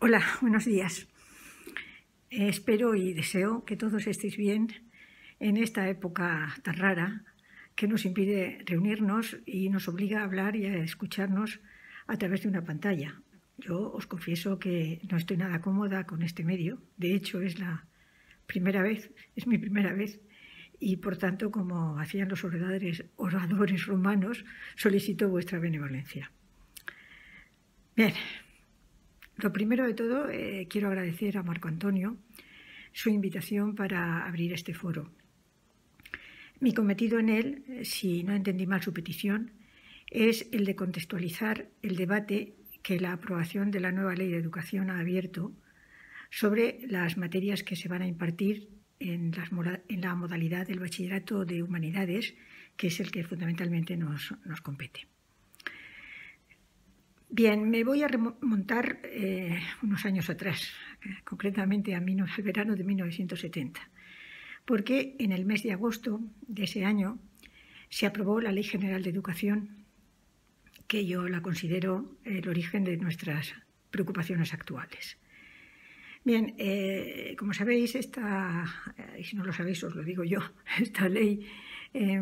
Hola, buenos días. Espero y deseo que todos estéis bien en esta época tan rara que nos impide reunirnos y nos obliga a hablar y a escucharnos a través de una pantalla. Yo os confieso que no estoy nada cómoda con este medio. De hecho, es mi primera vez y, por tanto, como hacían los oradores romanos, solicito vuestra benevolencia. Bien. Lo primero de todo, quiero agradecer a Marco Antonio su invitación para abrir este foro. Mi cometido en él, si no entendí mal su petición, es el de contextualizar el debate que la aprobación de la nueva Ley de Educación ha abierto sobre las materias que se van a impartir en la modalidad del Bachillerato de Humanidades, que es el que fundamentalmente nos compete. Bien, me voy a remontar unos años atrás, concretamente al verano de 1970, porque en el mes de agosto de ese año se aprobó la Ley General de Educación, que yo la considero el origen de nuestras preocupaciones actuales. Bien, como sabéis, y si no lo sabéis os lo digo yo, esta ley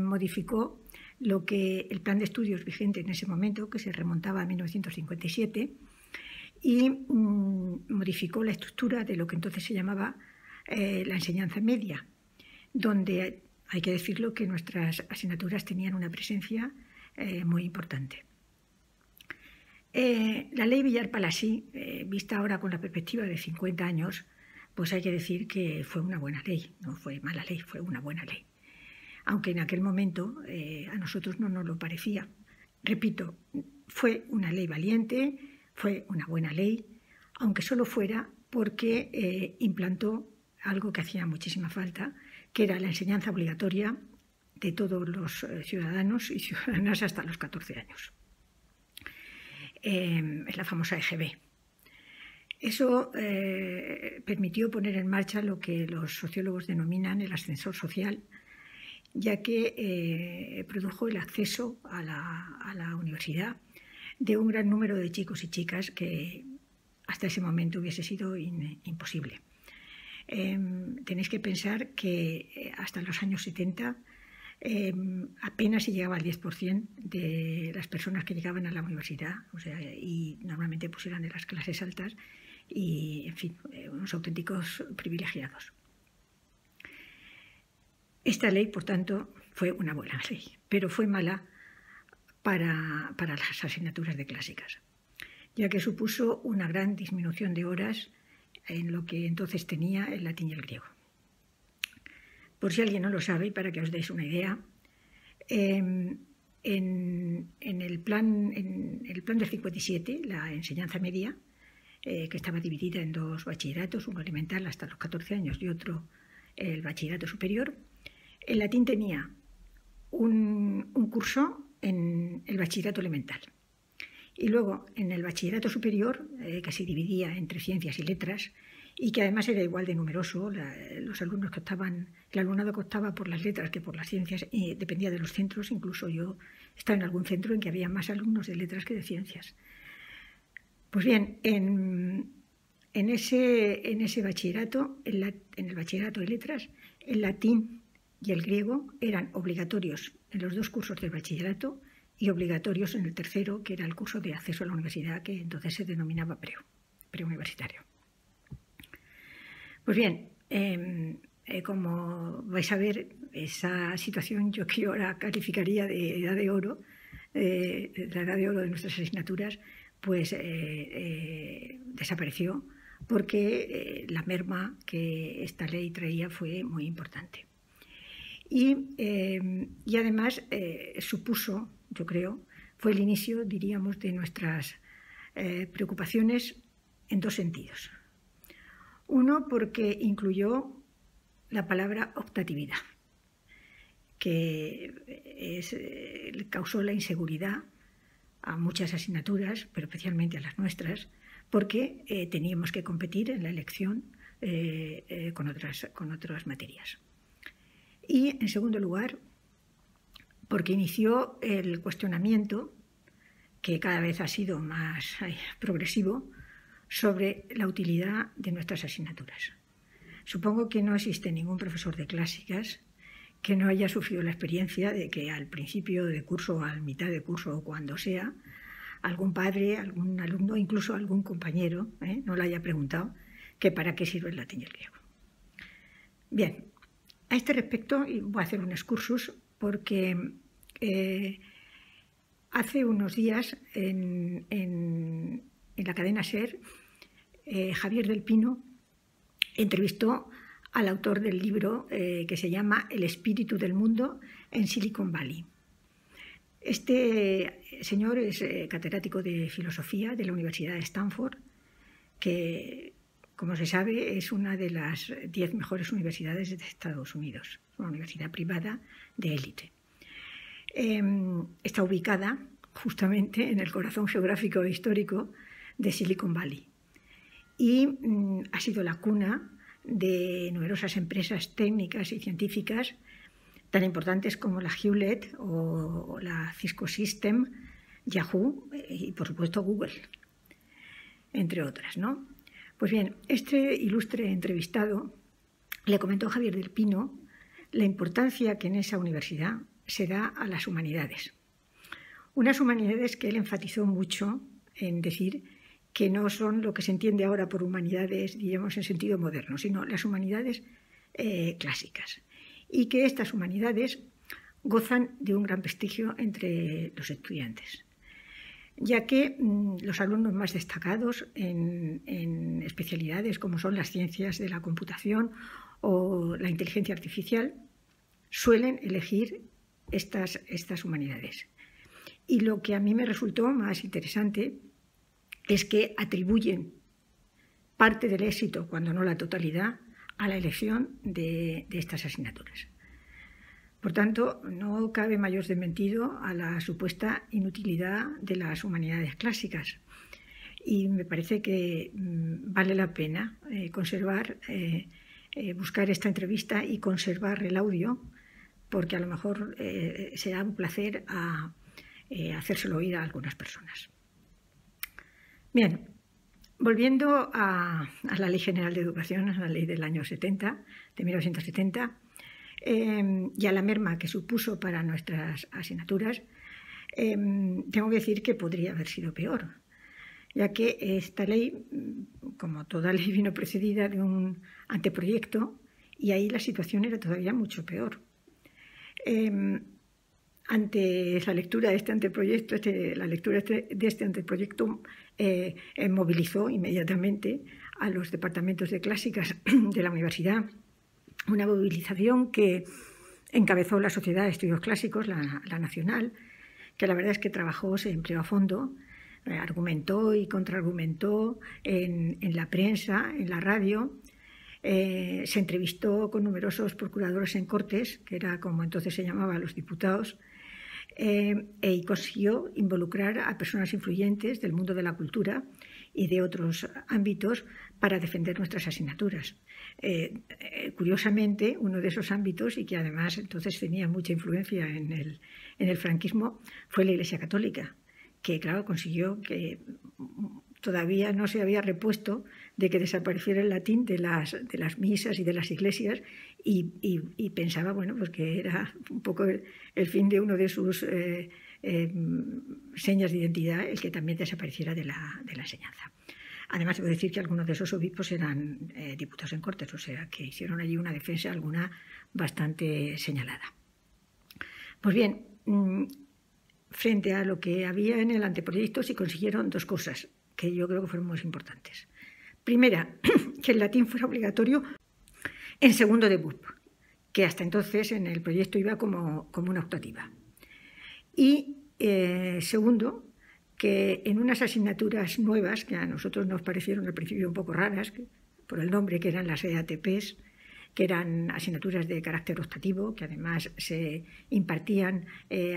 modificó lo que el plan de estudios vigente en ese momento, que se remontaba a 1957, y modificó la estructura de lo que entonces se llamaba la enseñanza media, donde hay que decirlo que nuestras asignaturas tenían una presencia muy importante. La ley Villar-Palasí, vista ahora con la perspectiva de 50 años, pues hay que decir que fue una buena ley, no fue mala ley, fue una buena ley. Aunque en aquel momento a nosotros no nos lo parecía. Repito, fue una ley valiente, fue una buena ley, aunque solo fuera porque implantó algo que hacía muchísima falta, que era la enseñanza obligatoria de todos los ciudadanos y ciudadanas hasta los 14 años. Es la famosa EGB. Eso permitió poner en marcha lo que los sociólogos denominan el ascensor social, ya que produjo el acceso a la universidad de un gran número de chicos y chicas que hasta ese momento hubiese sido imposible. Tenéis que pensar que hasta los años 70 apenas se llegaba al 10% de las personas que llegaban a la universidad, y normalmente pues eran de las clases altas y, en fin, unos auténticos privilegiados. Esta ley, por tanto, fue una buena ley, pero fue mala para las asignaturas de clásicas, ya que supuso una gran disminución de horas en lo que entonces tenía el latín y el griego. Por si alguien no lo sabe, y para que os deis una idea, en el plan del 57, la enseñanza media, que estaba dividida en dos bachilleratos, uno elemental hasta los 14 años y otro el bachillerato superior, el latín tenía un curso en el bachillerato elemental. Y luego en el bachillerato superior, que se dividía entre ciencias y letras, y que además era igual de numeroso, los alumnos el alumnado que optaba por las letras que por las ciencias, dependía de los centros. Incluso yo estaba en algún centro en que había más alumnos de letras que de ciencias. Pues bien, en ese bachillerato, en el bachillerato de letras, el latín y el griego eran obligatorios en los dos cursos del bachillerato y obligatorios en el tercero, que era el curso de acceso a la universidad, que entonces se denominaba preuniversitario. Pues bien, como vais a ver, esa situación yo que ahora calificaría de edad de oro, la edad de oro de nuestras asignaturas, pues desapareció porque la merma que esta ley traía fue muy importante. Y además supuso, yo creo, fue el inicio, diríamos, de nuestras preocupaciones en dos sentidos. Uno, porque incluyó la palabra optatividad, que causó la inseguridad a muchas asignaturas, pero especialmente a las nuestras, porque teníamos que competir en la elección con otras materias. Y, en segundo lugar, porque inició el cuestionamiento, que cada vez ha sido más progresivo, sobre la utilidad de nuestras asignaturas. Supongo que no existe ningún profesor de clásicas que no haya sufrido la experiencia de que al principio de curso, o a mitad de curso o cuando sea, algún padre, algún alumno, incluso algún compañero, no le haya preguntado que para qué sirve el latín y el griego. Bien, a este respecto voy a hacer un excursus porque hace unos días en la cadena SER, Javier del Pino entrevistó al autor del libro que se llama El espíritu del mundo en Silicon Valley. Este señor es catedrático de filosofía de la Universidad de Stanford, que, como se sabe, es una de las 10 mejores universidades de Estados Unidos, una universidad privada de élite. Está ubicada justamente en el corazón geográfico e histórico de Silicon Valley y ha sido la cuna de numerosas empresas técnicas y científicas tan importantes como la Hewlett o la Cisco System, Yahoo y, por supuesto, Google, entre otras, ¿no? Pues bien, este ilustre entrevistado le comentó a Javier del Pino la importancia que en esa universidad se da a las humanidades. Unas humanidades que él enfatizó mucho en decir que no son lo que se entiende ahora por humanidades, digamos, en sentido moderno, sino las humanidades clásicas. Y que estas humanidades gozan de un gran prestigio entre los estudiantes, ya que los alumnos más destacados en especialidades como son las ciencias de la computación o la inteligencia artificial suelen elegir estas humanidades. Y lo que a mí me resultó más interesante es que atribuyen parte del éxito, cuando no la totalidad, a la elección de estas asignaturas. Por tanto, no cabe mayor desmentido a la supuesta inutilidad de las humanidades clásicas. Y me parece que vale la pena buscar esta entrevista y conservar el audio, porque a lo mejor será un placer hacérselo oír a algunas personas. Bien, volviendo a la Ley General de Educación, a la ley del año 70, de 1970, y a la merma que supuso para nuestras asignaturas, tengo que decir que podría haber sido peor, ya que esta ley, como toda ley, vino precedida de un anteproyecto y ahí la situación era todavía mucho peor. Ante la lectura de este anteproyecto, movilizó inmediatamente a los departamentos de clásicas de la universidad, una movilización que encabezó la Sociedad de Estudios Clásicos, la Nacional, que la verdad es que trabajó, se empleó a fondo, argumentó y contraargumentó en la prensa, en la radio. Se entrevistó con numerosos procuradores en Cortes, que era como entonces se llamaba a los diputados, y consiguió involucrar a personas influyentes del mundo de la cultura y de otros ámbitos para defender nuestras asignaturas. Curiosamente, uno de esos ámbitos, y que además entonces tenía mucha influencia en el franquismo, fue la Iglesia Católica, que claro, consiguió que todavía no se había repuesto de que desapareciera el latín de las misas y de las iglesias y pensaba, bueno, pues que era un poco el fin de uno de sus señas de identidad el que también desapareciera de la enseñanza. Además, debo decir que algunos de esos obispos eran diputados en Cortes, o sea, que hicieron allí una defensa, alguna bastante señalada. Pues bien, frente a lo que había en el anteproyecto, se consiguieron dos cosas que yo creo que fueron muy importantes. Primera, que el latín fuera obligatorio en segundo de BUP, que hasta entonces en el proyecto iba como una optativa. Y segundo, que en unas asignaturas nuevas, que a nosotros nos parecieron al principio un poco raras, por el nombre, que eran las EATPs, que eran asignaturas de carácter optativo, que además se impartían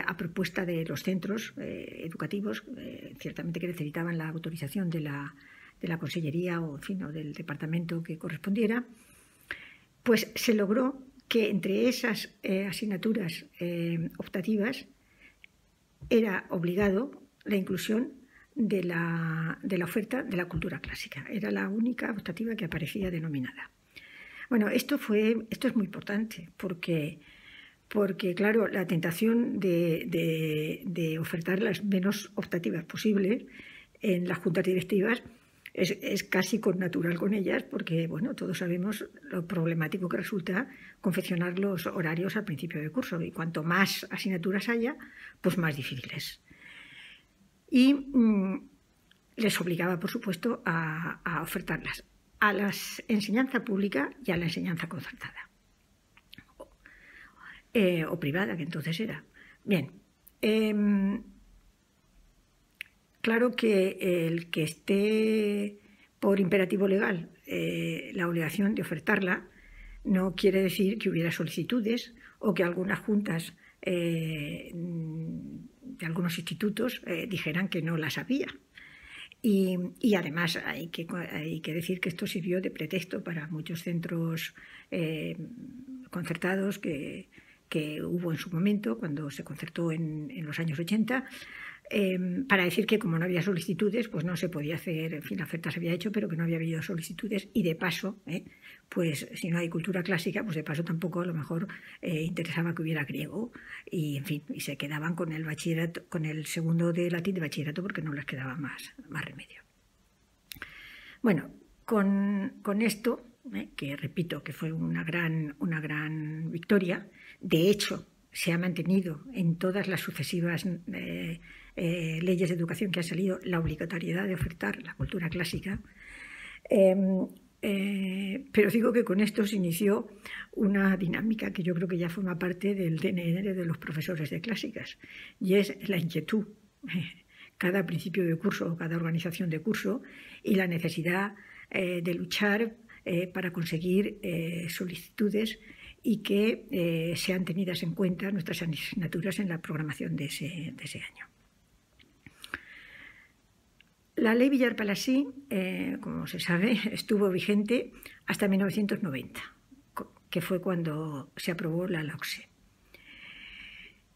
a propuesta de los centros educativos, ciertamente que necesitaban la autorización de la consellería o, en fin, o del departamento que correspondiera, pues se logró que entre esas asignaturas optativas era obligado la inclusión de la oferta de la cultura clásica. Era la única optativa que aparecía denominada. Bueno, esto es muy importante porque claro, la tentación de ofertar las menos optativas posibles en las juntas directivas es casi connatural con ellas, porque bueno, todos sabemos lo problemático que resulta confeccionar los horarios al principio de curso, y cuanto más asignaturas haya, pues más difícil es. Y les obligaba, por supuesto, a ofertarlas a la enseñanza pública y a la enseñanza concertada o privada, que entonces era. Bien, claro que el que esté por imperativo legal la obligación de ofertarla no quiere decir que hubiera solicitudes o que algunas juntas de algunos institutos dijeran que no las había. Y además hay que decir que esto sirvió de pretexto para muchos centros concertados que hubo en su momento, cuando se concertó en los años 80, para decir que como no había solicitudes, pues no se podía hacer, en fin, la oferta se había hecho, pero que no había habido solicitudes, y de paso, pues si no hay cultura clásica, pues de paso tampoco a lo mejor interesaba que hubiera griego, y en fin, y se quedaban con el bachillerato, con el segundo de latín de bachillerato, porque no les quedaba más remedio. Bueno, con esto, que repito que fue una gran victoria, de hecho se ha mantenido en todas las sucesivas leyes de educación que han salido la obligatoriedad de ofertar la cultura clásica, pero digo que con esto se inició una dinámica que yo creo que ya forma parte del DNR de los profesores de clásicas, y es la inquietud cada principio de curso o cada organización de curso, y la necesidad de luchar para conseguir solicitudes y que sean tenidas en cuenta nuestras asignaturas en la programación de ese año. La ley Villar-Palasí, como se sabe, estuvo vigente hasta 1990, que fue cuando se aprobó la LOCSE.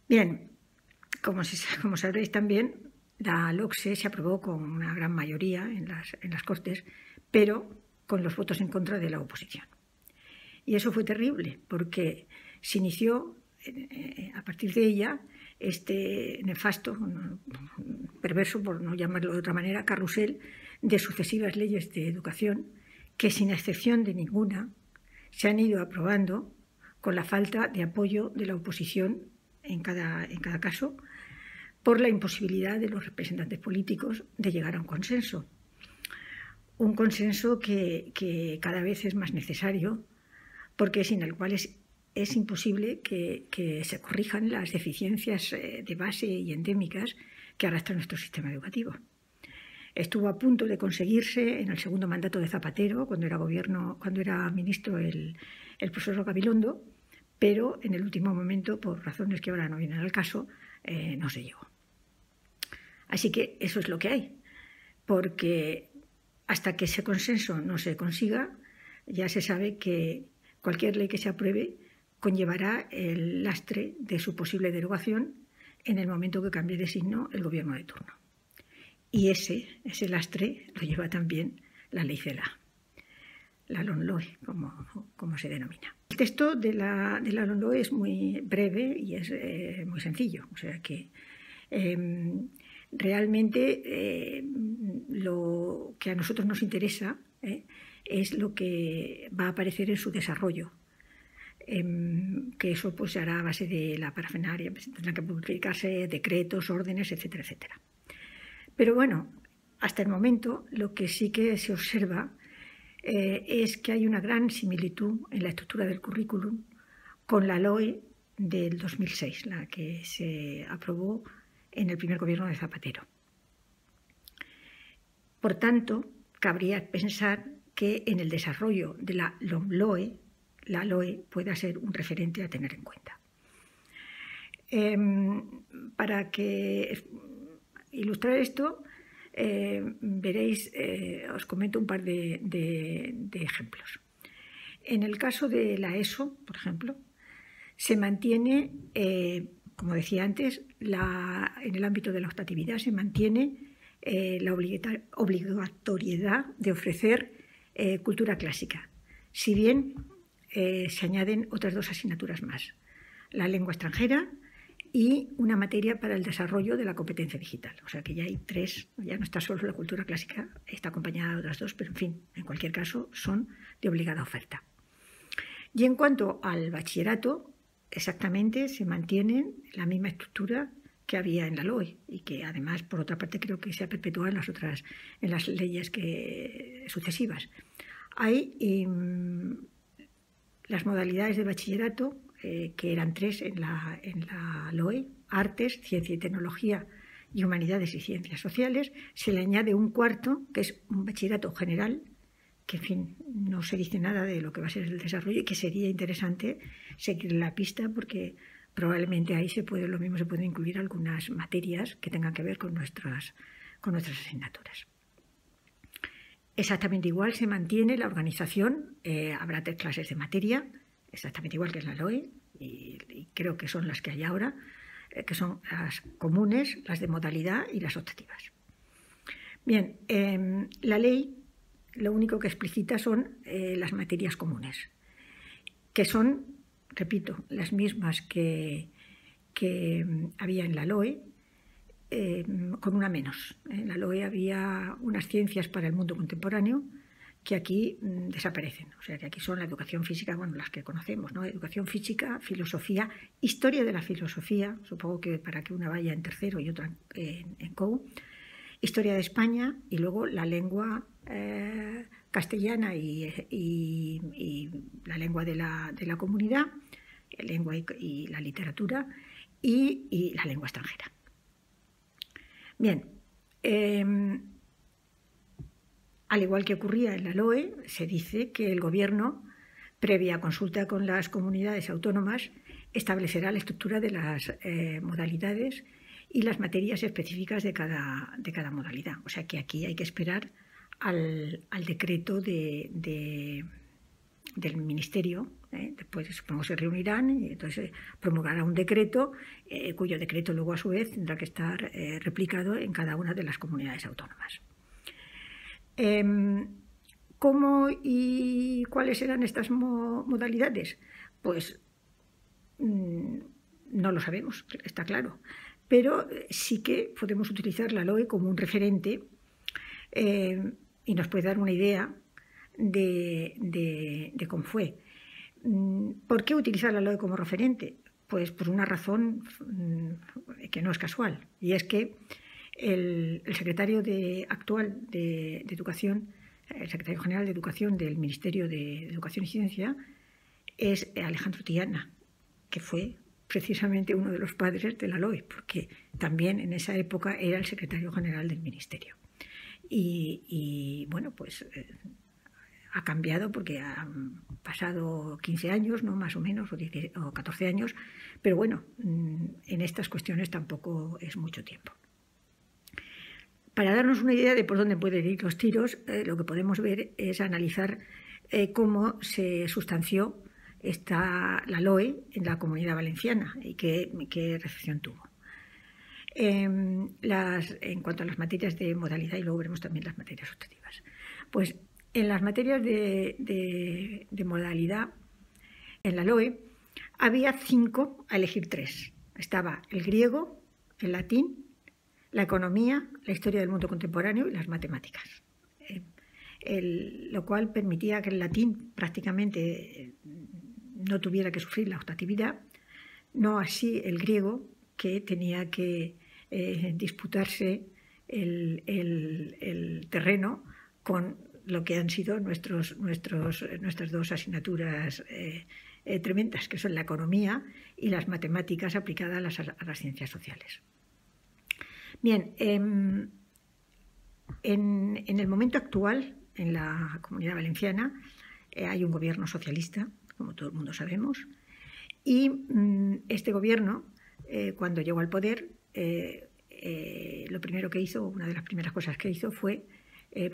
Bien, como sabréis también, la LOCSE se aprobó con una gran mayoría en las Cortes, pero con los votos en contra de la oposición. Y eso fue terrible, porque se inició a partir de ella este nefasto, perverso, por no llamarlo de otra manera, carrusel de sucesivas leyes de educación que, sin excepción de ninguna, se han ido aprobando con la falta de apoyo de la oposición en cada caso, por la imposibilidad de los representantes políticos de llegar a un consenso. Un consenso que cada vez es más necesario, porque sin el cual es imposible que se corrijan las deficiencias de base y endémicas que arrastra nuestro sistema educativo. Estuvo a punto de conseguirse en el segundo mandato de Zapatero, cuando era ministro el profesor Gabilondo, pero en el último momento, por razones que ahora no vienen al caso, no se llegó. Así que eso es lo que hay, porque hasta que ese consenso no se consiga, ya se sabe que cualquier ley que se apruebe conllevará el lastre de su posible derogación en el momento que cambie de signo el gobierno de turno. Y ese lastre lo lleva también la ley CELA, la LOMLOE, como se denomina. El texto de la LOMLOE es muy breve y es muy sencillo, o sea que realmente lo que a nosotros nos interesa es lo que va a aparecer en su desarrollo, que eso pues se hará a base de la parafernalia, pues, tendrán que publicarse decretos, órdenes, etcétera, etcétera. Pero bueno, hasta el momento lo que sí que se observa es que hay una gran similitud en la estructura del currículum con la LOE del 2006, la que se aprobó en el primer gobierno de Zapatero. Por tanto, cabría pensar que en el desarrollo de la LOMLOE, la LOE pueda ser un referente a tener en cuenta. Para que ilustrar esto, veréis, os comento un par de ejemplos. En el caso de la ESO, por ejemplo, se mantiene, como decía antes, en el ámbito de la optatividad se mantiene la obligatoriedad de ofrecer cultura clásica, si bien se añaden otras 2 asignaturas más, la lengua extranjera y una materia para el desarrollo de la competencia digital. O sea que ya hay 3, ya no está solo la cultura clásica, está acompañada de otras 2, pero en fin, en cualquier caso son de obligada oferta. Y en cuanto al bachillerato, exactamente se mantiene la misma estructura que había en la LOE y que además, por otra parte, creo que se ha perpetuado en las leyes sucesivas. Hay las modalidades de bachillerato, que eran 3 en la LOE, artes, ciencia y tecnología y humanidades y ciencias sociales. Se le añade un 4, que es un bachillerato general, que en fin, no se dice nada de lo que va a ser el desarrollo y que sería interesante seguir la pista porque probablemente ahí lo mismo se pueden incluir algunas materias que tengan que ver con nuestras asignaturas. Exactamente igual se mantiene la organización, habrá 3 clases de materia, exactamente igual que en la LOE, y creo que son las que hay ahora, que son las comunes, las de modalidad y las optativas. Bien, la ley lo único que explicita son las materias comunes, que son, repito, las mismas que había en la LOE, con una menos. En la LOE había unas ciencias para el mundo contemporáneo que aquí desaparecen. O sea, que aquí son la educación física, bueno, las que conocemos, ¿no? Educación física, filosofía, historia de la filosofía, supongo que para que una vaya en tercero y otra en COU, historia de España y luego la lengua castellana y la lengua de la comunidad, la lengua y la literatura y la lengua extranjera. Bien, al igual que ocurría en la LOE, se dice que el Gobierno, previa consulta con las comunidades autónomas, establecerá la estructura de las modalidades y las materias específicas de cada modalidad. O sea que aquí hay que esperar al decreto del Ministerio. Después supongo se reunirán y entonces promulgará un decreto cuyo decreto luego a su vez tendrá que estar replicado en cada una de las comunidades autónomas. ¿Cómo y cuáles eran estas modalidades? Pues no lo sabemos, está claro, pero sí que podemos utilizar la LOE como un referente y nos puede dar una idea de cómo fue. ¿Por qué utilizar la LOE como referente? Pues por una razón que no es casual, y es que el secretario actual de Educación, el secretario general de Educación del Ministerio de Educación y Ciencia, es Alejandro Tiana, que fue precisamente uno de los padres de la LOE, porque también en esa época era el secretario general del Ministerio. Y bueno, pues ha cambiado porque han pasado 15 años, ¿no? Más o menos, o 14 años, pero bueno, en estas cuestiones tampoco es mucho tiempo. Para darnos una idea de por dónde pueden ir los tiros, lo que podemos ver es analizar cómo se sustanció la LOE en la Comunidad Valenciana y qué recepción tuvo. En cuanto a las materias de modalidad, y luego veremos también las materias optativas. Pues en las materias de modalidad, en la LOE, había 5 a elegir 3. Estaba el griego, el latín, la economía, la historia del mundo contemporáneo y las matemáticas. Lo cual permitía que el latín prácticamente no tuviera que sufrir la optatividad, no así el griego, que tenía que disputarse el terreno con lo que han sido nuestras 2 asignaturas tremendas, que son la economía y las matemáticas aplicadas a las ciencias sociales. Bien, en el momento actual, en la Comunidad Valenciana, hay un gobierno socialista, como todo el mundo sabemos, y este gobierno, cuando llegó al poder, lo primero que hizo, una de las primeras cosas que hizo fue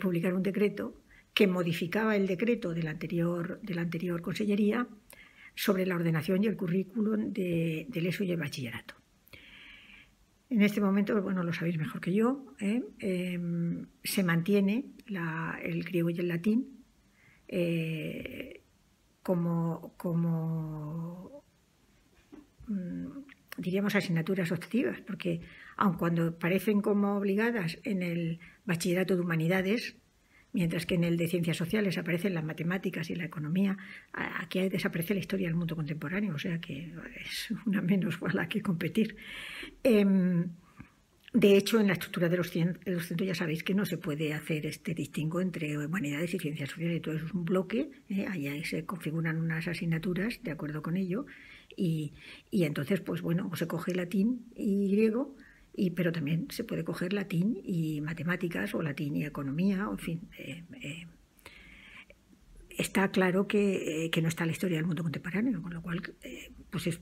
publicar un decreto que modificaba el decreto de la anterior consellería sobre la ordenación y el currículum del ESO y el bachillerato. En este momento, bueno, lo sabéis mejor que yo, se mantiene el griego y el latín como diríamos, asignaturas optativas, porque aun cuando parecen como obligadas en el bachillerato de humanidades, mientras que en el de ciencias sociales aparecen las matemáticas y la economía, aquí desaparece la historia del mundo contemporáneo, o sea que es una menos a la que competir. De hecho, en la estructura de los centros ya sabéis que no se puede hacer este distingo entre humanidades y ciencias sociales, todo eso es un bloque, ahí se configuran unas asignaturas de acuerdo con ello, y entonces, pues bueno, se coge latín y griego, pero también se puede coger latín y matemáticas o latín y economía, o en fin. Está claro que no está la historia del mundo contemporáneo, con lo cual, pues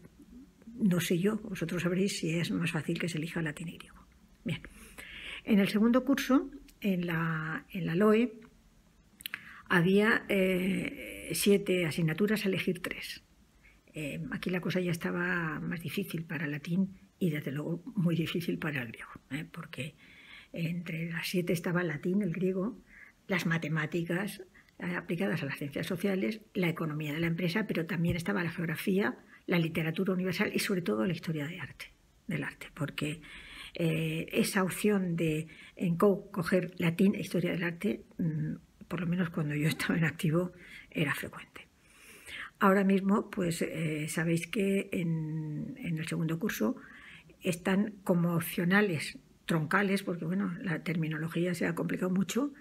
no sé yo, vosotros sabréis si es más fácil que se elija latín y griego. Bien, en el segundo curso, en la LOE, había 7 asignaturas, a elegir 3. Aquí la cosa ya estaba más difícil para el latín y desde luego muy difícil para el griego, porque entre las 7 estaba el latín, el griego, las matemáticas aplicadas a las ciencias sociales, la economía de la empresa, pero también estaba la geografía, la literatura universal y sobre todo la historia del arte, porque esa opción de coger latín e historia del arte, por lo menos cuando yo estaba en activo, era frecuente. Ahora mismo, pues sabéis que en el segundo curso están como opcionales, troncales, porque bueno, la terminología se ha complicado mucho,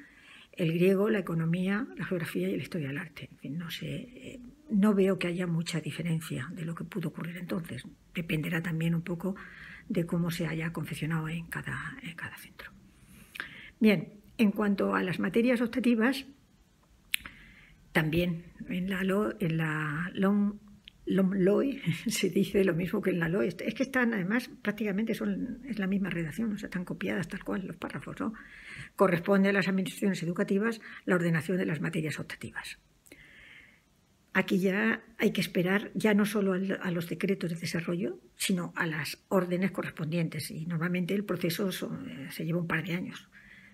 el griego, la economía, la geografía y la historia del arte. En fin, no sé, no veo que haya mucha diferencia de lo que pudo ocurrir entonces. Dependerá también un poco de cómo se haya confeccionado en cada centro. Bien, en cuanto a las materias optativas, también en la LOE se dice lo mismo que en la LOE. Es que están, además, prácticamente es la misma redacción, o sea, están copiadas tal cual los párrafos, ¿no? Corresponde a las administraciones educativas la ordenación de las materias optativas. Aquí ya hay que esperar ya no solo a los decretos de desarrollo, sino a las órdenes correspondientes. Y normalmente el proceso se lleva un par de años,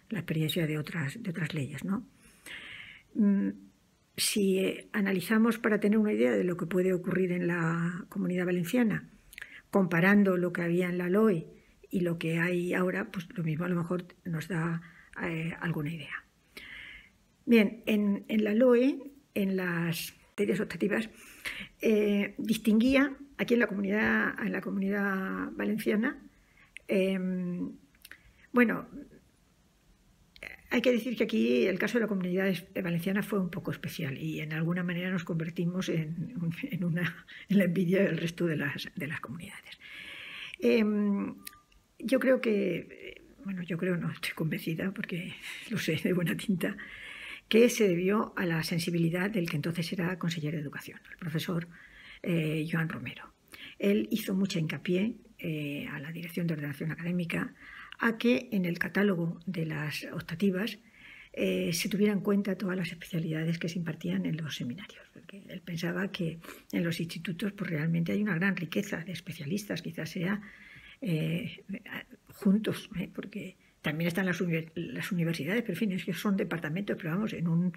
la experiencia de otras leyes, ¿no? Si analizamos para tener una idea de lo que puede ocurrir en la Comunidad Valenciana, comparando lo que había en la LOE y lo que hay ahora, pues lo mismo a lo mejor nos da alguna idea. Bien, en la LOE, en las materias optativas, distinguía aquí en la Comunidad Valenciana, bueno, hay que decir que aquí el caso de la Comunidad Valenciana fue un poco especial y en alguna manera nos convertimos en la envidia del resto de las comunidades. Yo creo que, bueno, no estoy convencida porque lo sé de buena tinta, que se debió a la sensibilidad del que entonces era consejero de Educación, el profesor Joan Romero. Él hizo mucha hincapié a la Dirección de Ordenación Académica a que en el catálogo de las optativas se tuvieran en cuenta todas las especialidades que se impartían en los seminarios, porque él pensaba que en los institutos pues, realmente hay una gran riqueza de especialistas, quizás sea juntos, porque también están las universidades, pero en fin, es que son departamentos, pero vamos, en un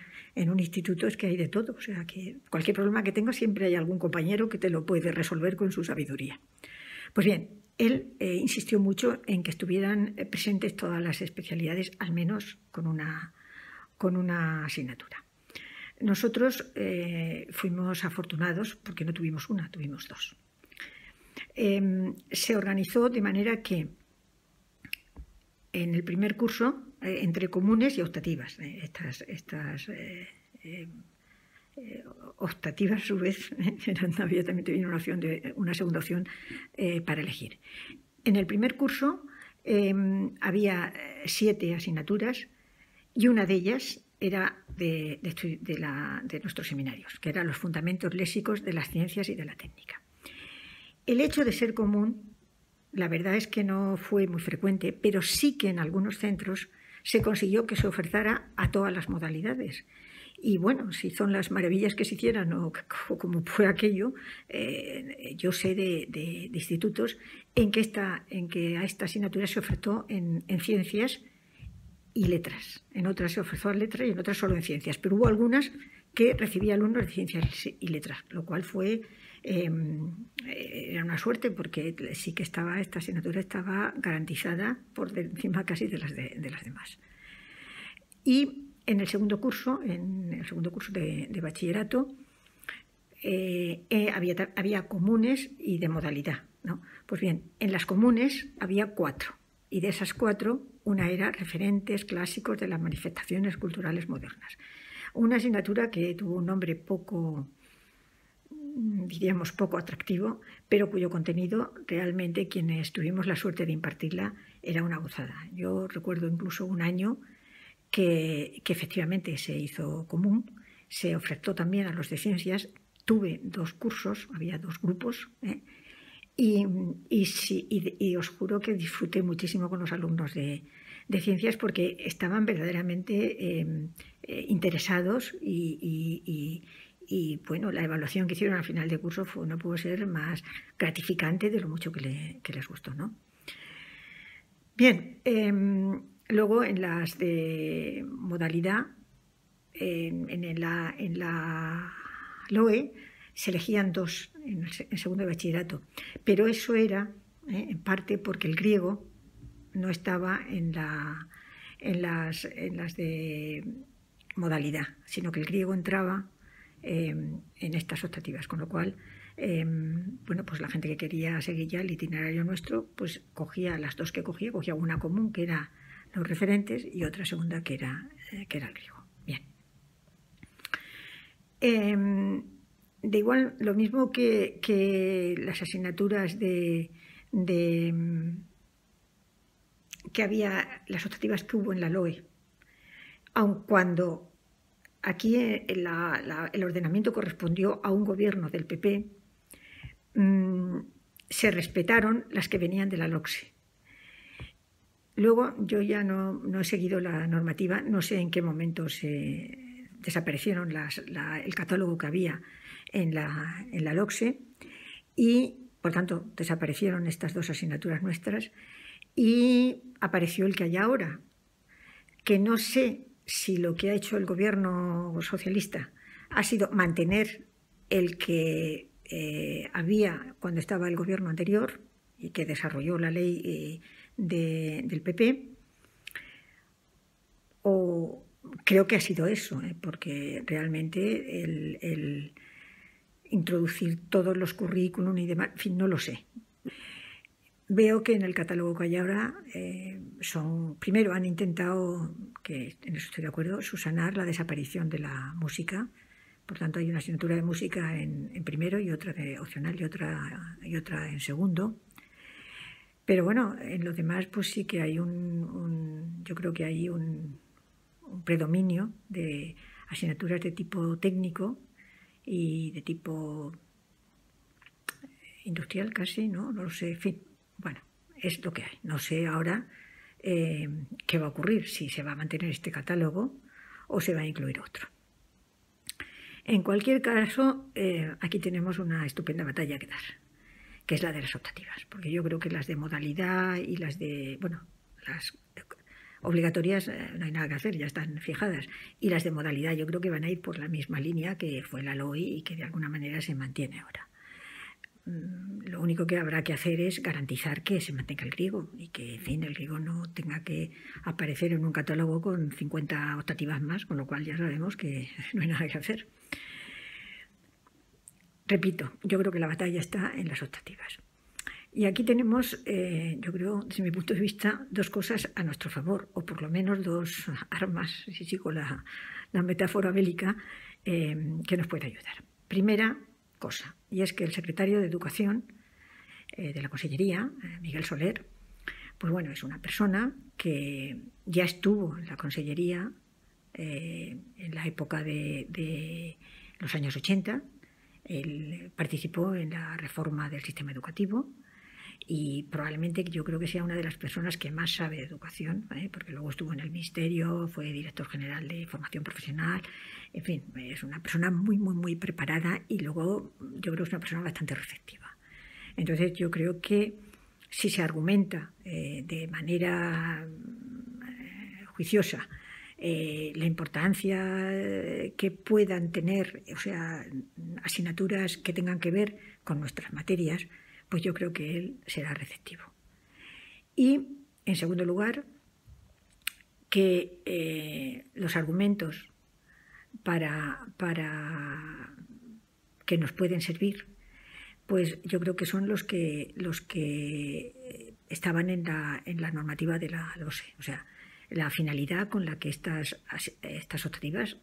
instituto es que hay de todo, o sea, que cualquier problema que tengas siempre hay algún compañero que te lo puede resolver con su sabiduría. Pues bien, él insistió mucho en que estuvieran presentes todas las especialidades, al menos con una asignatura. Nosotros fuimos afortunados porque no tuvimos una, tuvimos 2. Se organizó de manera que en el primer curso, entre comunes y optativas, estas optativas a su vez, había también una segunda opción para elegir. En el primer curso había 7 asignaturas y una de ellas era de nuestros seminarios, que eran los fundamentos léxicos de las ciencias y de la técnica. El hecho de ser común, la verdad es que no fue muy frecuente, pero sí que en algunos centros se consiguió que se ofertara a todas las modalidades. Y bueno, si son las maravillas que se hicieran o como fue aquello, yo sé de institutos en que a esta asignatura se ofertó en ciencias y letras. En otras se ofreció en letras y en otras solo en ciencias. Pero hubo algunas que recibía alumnos de ciencias y letras, lo cual era una suerte porque sí que esta asignatura estaba garantizada por encima casi de las demás. Y en el segundo curso, de bachillerato, había comunes y de modalidad, ¿no? Pues bien, en las comunes había 4, y de esas 4, una era referentes clásicos de las manifestaciones culturales modernas. Una asignatura que tuvo un nombre poco atractivo, pero cuyo contenido realmente quienes tuvimos la suerte de impartirla era una gozada. Yo recuerdo incluso un año que efectivamente se hizo común, se ofertó también a los de ciencias. Tuve 2 cursos, había 2 grupos, y os juro que disfruté muchísimo con los alumnos de ciencias porque estaban verdaderamente interesados y bueno, la evaluación que hicieron al final de curso no pudo ser más gratificante de lo mucho que les gustó, ¿no? Bien, luego en las de modalidad, en la LOE, se elegían 2 en segundo de bachillerato, pero eso era en parte porque el griego no estaba en las de modalidad, sino que el griego entraba en estas optativas, con lo cual bueno, pues la gente que quería seguir ya el itinerario nuestro, pues cogía las 2 que cogía una común que era los referentes y otra segunda que era el griego. Bien. De igual, lo mismo que las asignaturas que había, las optativas que hubo en la LOE, aun cuando aquí el ordenamiento correspondió a un gobierno del PP, se respetaron las que venían de la LOCSE. Luego yo ya no he seguido la normativa, no sé en qué momento se desaparecieron el catálogo que había en la LOCSE y, por tanto, desaparecieron estas 2 asignaturas nuestras y apareció el que hay ahora, que no sé si lo que ha hecho el gobierno socialista ha sido mantener el que había cuando estaba el gobierno anterior y que desarrolló la ley del PP, o creo que ha sido eso, porque realmente el introducir todos los currículum y demás, en fin, no lo sé. Veo que en el catálogo que hay ahora primero han intentado, que en eso estoy de acuerdo, subsanar la desaparición de la música. Por tanto, hay una asignatura de música en primero y otra de opcional y otra en segundo. Pero bueno, en lo demás pues sí que hay yo creo que hay un predominio de asignaturas de tipo técnico y de tipo industrial casi, ¿no? No lo sé, en fin, bueno, es lo que hay. No sé ahora qué va a ocurrir, si se va a mantener este catálogo o se va a incluir otro. En cualquier caso, aquí tenemos una estupenda batalla que dar, que es la de las optativas, porque yo creo que las de modalidad y las de, bueno, las obligatorias no hay nada que hacer, ya están fijadas, y las de modalidad yo creo que van a ir por la misma línea que fue la LOE y que de alguna manera se mantiene ahora. Lo único que habrá que hacer es garantizar que se mantenga el griego y que, en fin, el griego no tenga que aparecer en un catálogo con 50 optativas más, con lo cual ya sabemos que no hay nada que hacer. Repito, yo creo que la batalla está en las optativas. Y aquí tenemos, yo creo, desde mi punto de vista, 2 cosas a nuestro favor, o por lo menos 2 armas, si sigo la metáfora bélica, que nos puede ayudar. Primera cosa, y es que el secretario de Educación de la Consellería, Miguel Soler, pues bueno, es una persona que ya estuvo en la Consellería en la época de los años 80, él participó en la reforma del sistema educativo y probablemente yo creo que sea una de las personas que más sabe de educación, porque luego estuvo en el Ministerio, fue director general de formación profesional, en fin, es una persona muy, muy, muy preparada y luego yo creo que es una persona bastante receptiva. Entonces yo creo que si se argumenta de manera juiciosa la importancia que puedan tener, o sea, asignaturas que tengan que ver con nuestras materias, pues yo creo que él será receptivo. Y, en segundo lugar, que los argumentos para que nos pueden servir, pues yo creo que son los que estaban en la normativa de la LOSE, o sea, la finalidad con la que estas optativas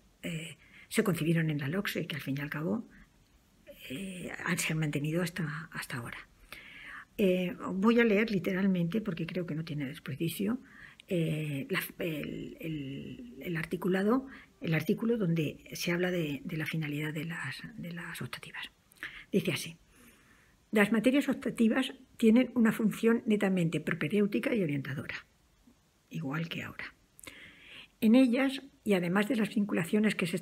se concibieron en la LOCSE, que al fin y al cabo se han mantenido hasta ahora. Voy a leer literalmente, porque creo que no tiene desperdicio, el artículo donde se habla de la finalidad de las optativas. Dice así: las materias optativas tienen una función netamente propedéutica y orientadora, igual que ahora. En ellas, y además de las vinculaciones que se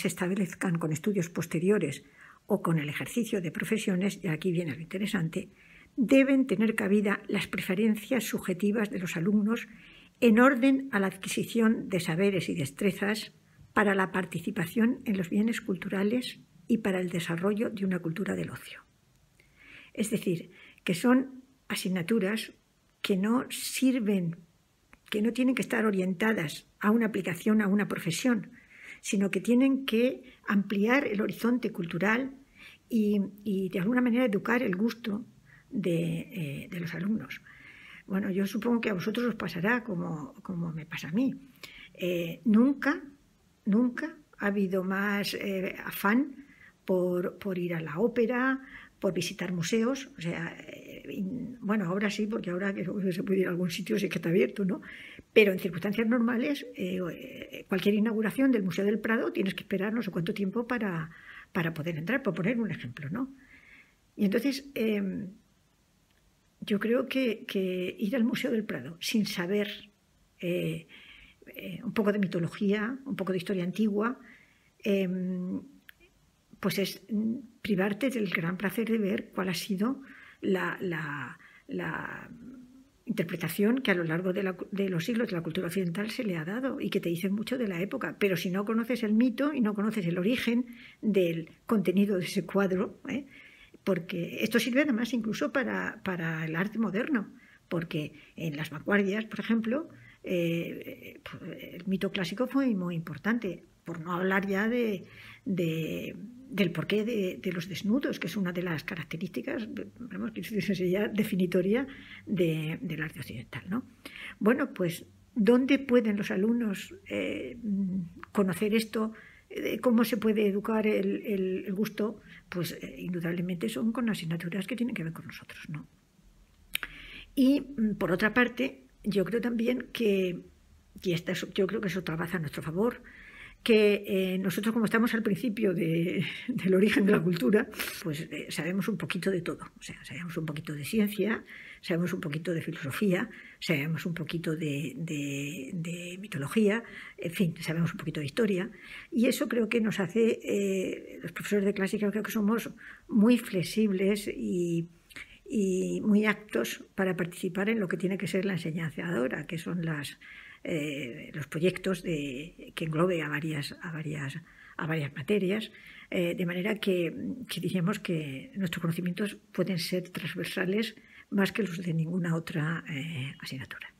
establezcan con estudios posteriores o con el ejercicio de profesiones, y aquí viene lo interesante, deben tener cabida las preferencias subjetivas de los alumnos en orden a la adquisición de saberes y destrezas para la participación en los bienes culturales y para el desarrollo de una cultura del ocio. Es decir, que son asignaturas que no sirven, que no tienen que estar orientadas a una aplicación a una profesión, sino que tienen que ampliar el horizonte cultural y de alguna manera educar el gusto de los alumnos. Bueno, yo supongo que a vosotros os pasará como me pasa a mí. Nunca ha habido más afán por ir a la ópera, por visitar museos, o sea, bueno, ahora sí, porque ahora que se puede ir a algún sitio sí que está abierto, ¿no? Pero en circunstancias normales, cualquier inauguración del Museo del Prado tienes que esperar no sé cuánto tiempo para poder entrar, por poner un ejemplo, ¿no? Y entonces, yo creo que ir al Museo del Prado sin saber un poco de mitología, un poco de historia antigua, pues es privarte del gran placer de ver cuál ha sido la interpretación que a lo largo de los siglos de la cultura occidental se le ha dado y que te dicen mucho de la época. Pero si no conoces el mito y no conoces el origen del contenido de ese cuadro, porque esto sirve además incluso para el arte moderno, porque en las vanguardias, por ejemplo, el mito clásico fue muy importante, por no hablar ya del porqué de los desnudos, que es una de las características, vamos, que sería definitoria del arte occidental, ¿no? Bueno, pues, ¿dónde pueden los alumnos conocer esto? ¿Cómo se puede educar el gusto? Pues indudablemente son con asignaturas que tienen que ver con nosotros, ¿no? Y por otra parte, yo creo también que, yo creo que eso trabaja a nuestro favor, que nosotros, como estamos al principio del origen de la cultura, pues sabemos un poquito de todo. O sea, sabemos un poquito de ciencia, sabemos un poquito de filosofía, sabemos un poquito de mitología, en fin, sabemos un poquito de historia. Y eso creo que nos hace, los profesores de clásica, creo que somos muy flexibles y muy aptos para participar en lo que tiene que ser la enseñanza ahora, que son los proyectos que englobe a varias materias, de manera que diríamos que nuestros conocimientos pueden ser transversales más que los de ninguna otra asignatura.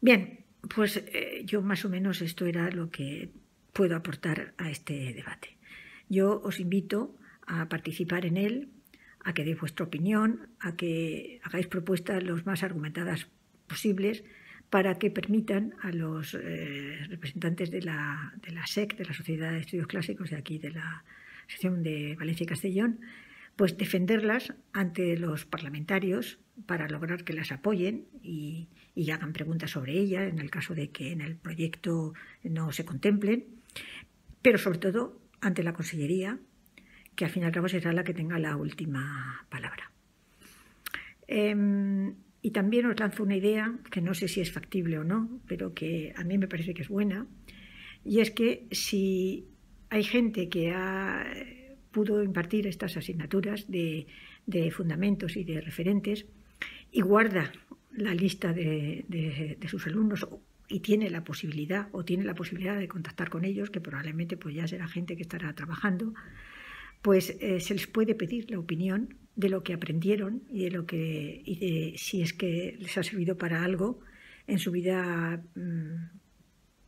Bien, pues yo más o menos esto era lo que puedo aportar a este debate. Yo os invito a participar en él, a que deis vuestra opinión, a que hagáis propuestas lo más argumentadas posibles para que permitan a los representantes de la SEC, de la Sociedad de Estudios Clásicos de aquí, de la sección de Valencia y Castellón, pues defenderlas ante los parlamentarios para lograr que las apoyen y hagan preguntas sobre ellas en el caso de que en el proyecto no se contemplen, pero sobre todo ante la Consellería, que al fin y al cabo será la que tenga la última palabra. Y también os lanzo una idea, que no sé si es factible o no, pero que a mí me parece que es buena, y es que si hay gente que pudo impartir estas asignaturas de fundamentos y de referentes y guarda la lista de sus alumnos y tiene la posibilidad de contactar con ellos, que probablemente pues ya será gente que estará trabajando, pues se les puede pedir la opinión de lo que aprendieron y de si es que les ha servido para algo en su vida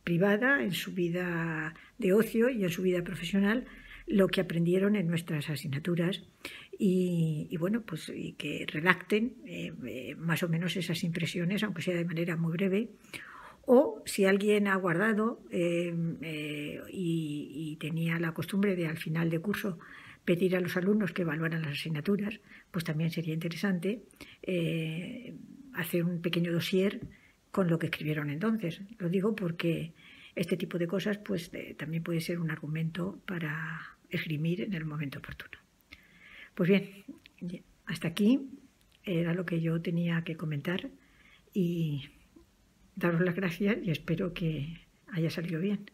privada, en su vida de ocio y en su vida profesional, lo que aprendieron en nuestras asignaturas y bueno, pues y que redacten más o menos esas impresiones, aunque sea de manera muy breve. O si alguien ha guardado y tenía la costumbre de al final de curso pedir a los alumnos que evaluaran las asignaturas, pues también sería interesante hacer un pequeño dossier con lo que escribieron entonces. Lo digo porque este tipo de cosas pues también puede ser un argumento para esgrimir en el momento oportuno. Pues bien, hasta aquí era lo que yo tenía que comentar y daros las gracias y espero que haya salido bien.